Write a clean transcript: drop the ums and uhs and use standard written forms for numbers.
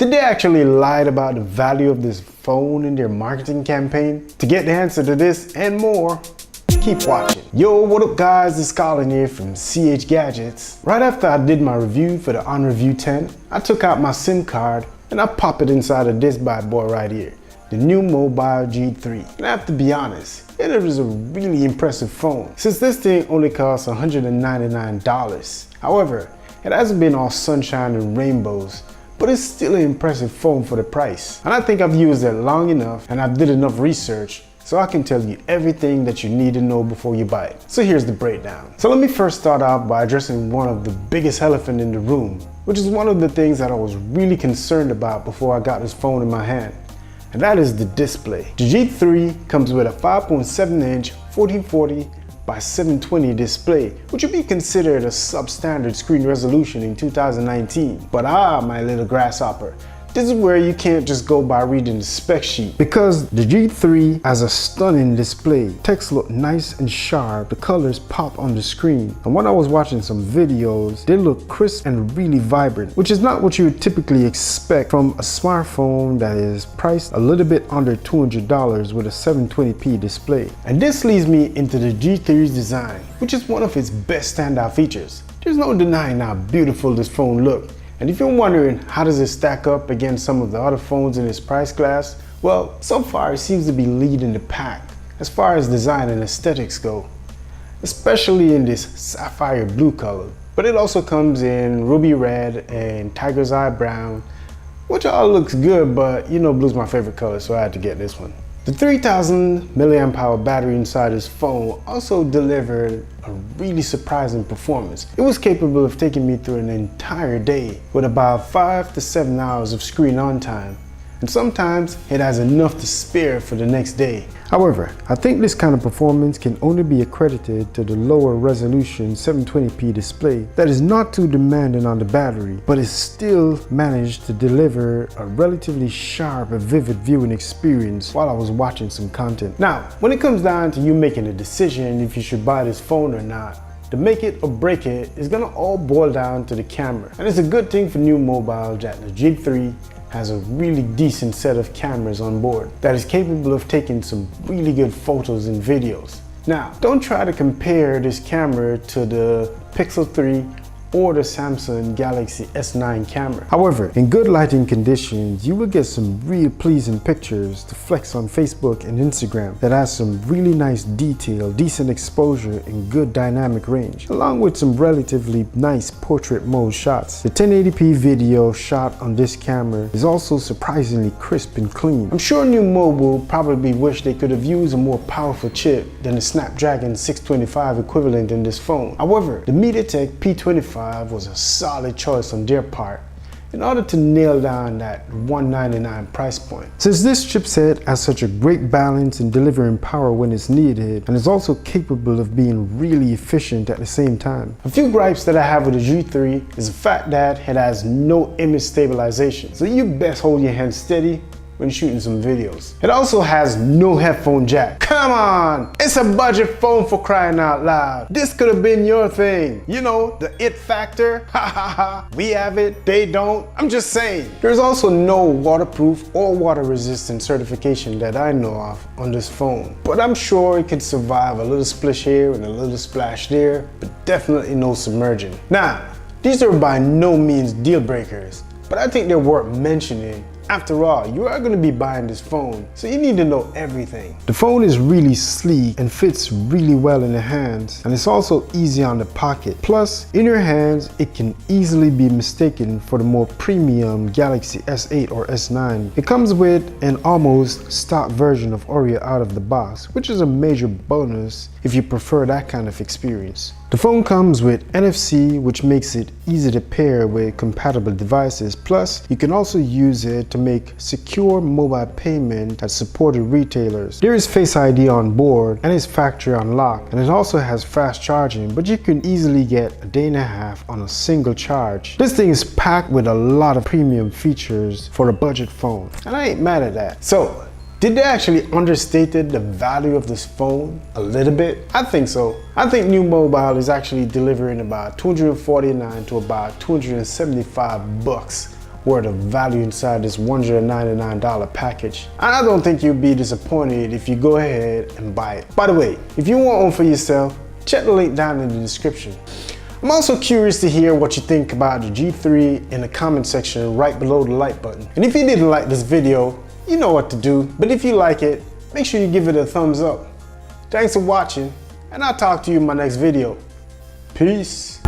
Did they actually lie about the value of this phone in their marketing campaign? To get the answer to this and more, keep watching. Yo, what up guys, it's Colin here from CH Gadgets. Right after I did my review for the On Review 10, I took out my SIM card and I popped it inside of this bad boy right here, the Nuu Mobile G3. And I have to be honest, it is a really impressive phone, since this thing only costs $199. However, it hasn't been all sunshine and rainbows, but it's still an impressive phone for the price. And I think I've used it long enough and I've did enough research so I can tell you everything that you need to know before you buy it. So here's the breakdown. So let me first start out by addressing one of the biggest elephant in the room, which is one of the things that I was really concerned about before I got this phone in my hand. And that is the display. The G3 comes with a 5.7-inch 1440 by 720 display, which would be considered a substandard screen resolution in 2019. But my little grasshopper, this is where you can't just go by reading the spec sheet, because the G3 has a stunning display. Text look nice and sharp, the colors pop on the screen, and when I was watching some videos, they look crisp and really vibrant, which is not what you would typically expect from a smartphone that is priced a little bit under $200 with a 720p display. And this leads me into the G3's design, which is one of its best standout features. There's no denying how beautiful this phone looks. And if you're wondering how does it stack up against some of the other phones in its price class, well, so far it seems to be leading the pack as far as design and aesthetics go, especially in this sapphire blue color. But it also comes in ruby red and tiger's eye brown, which all looks good, but you know blue's my favorite color, so I had to get this one. The 3000 milliamp hour battery inside this phone also delivered a really surprising performance. It was capable of taking me through an entire day with about 5 to 7 hours of screen on time. And sometimes it has enough to spare for the next day. However, I think this kind of performance can only be accredited to the lower resolution 720p display that is not too demanding on the battery, but it still managed to deliver a relatively sharp and vivid viewing experience while I was watching some content. Now, when it comes down to you making a decision if you should buy this phone or not, to make it or break it is gonna all boil down to the camera. And it's a good thing for Nuu Mobile that the G3 has a really decent set of cameras on board that is capable of taking some really good photos and videos. Now, don't try to compare this camera to the Pixel 3 or the Samsung Galaxy S9 camera. However, in good lighting conditions, you will get some real pleasing pictures to flex on Facebook and Instagram that has some really nice detail, decent exposure, and good dynamic range, along with some relatively nice portrait mode shots. The 1080p video shot on this camera is also surprisingly crisp and clean. I'm sure Nuu Mobile probably wish they could have used a more powerful chip than the Snapdragon 625 equivalent in this phone. However, the MediaTek P25 was a solid choice on their part in order to nail down that $199 price point. Since this chipset has such a great balance in delivering power when it's needed and is also capable of being really efficient at the same time. A few gripes that I have with the G3 is the fact that it has no image stabilization, so you best hold your hand steady when shooting some videos. It also has no headphone jack. Come on! It's a budget phone, for crying out loud. This could have been your thing. You know, the it factor. Ha ha ha. We have it, they don't. I'm just saying. There's also no waterproof or water resistant certification that I know of on this phone. But I'm sure it could survive a little splish here and a little splash there, but definitely no submerging. Now, these are by no means deal breakers, but I think they're worth mentioning. After all, you are going to be buying this phone, so you need to know everything. The phone is really sleek and fits really well in the hands, and it's also easy on the pocket. Plus, in your hands, it can easily be mistaken for the more premium Galaxy S8 or S9. It comes with an almost stock version of Oreo out of the box, which is a major bonus if you prefer that kind of experience. The phone comes with NFC, which makes it easy to pair with compatible devices. Plus, you can also use it to make secure mobile payment at supported retailers. There is Face ID on board and it's factory unlocked, and it also has fast charging, but you can easily get a day and a half on a single charge. This thing is packed with a lot of premium features for a budget phone, and I ain't mad at that. So, did they actually understated the value of this phone a little bit? I think so. I think Nuu Mobile is actually delivering about $249 to about $275 worth of value inside this $199 package. And I don't think you'll be disappointed if you go ahead and buy it. By the way, if you want one for yourself, check the link down in the description. I'm also curious to hear what you think about the G3 in the comment section right below the like button. And if you didn't like this video, you know what to do. But if you like it, make sure you give it a thumbs up. Thanks for watching, and I'll talk to you in my next video. Peace.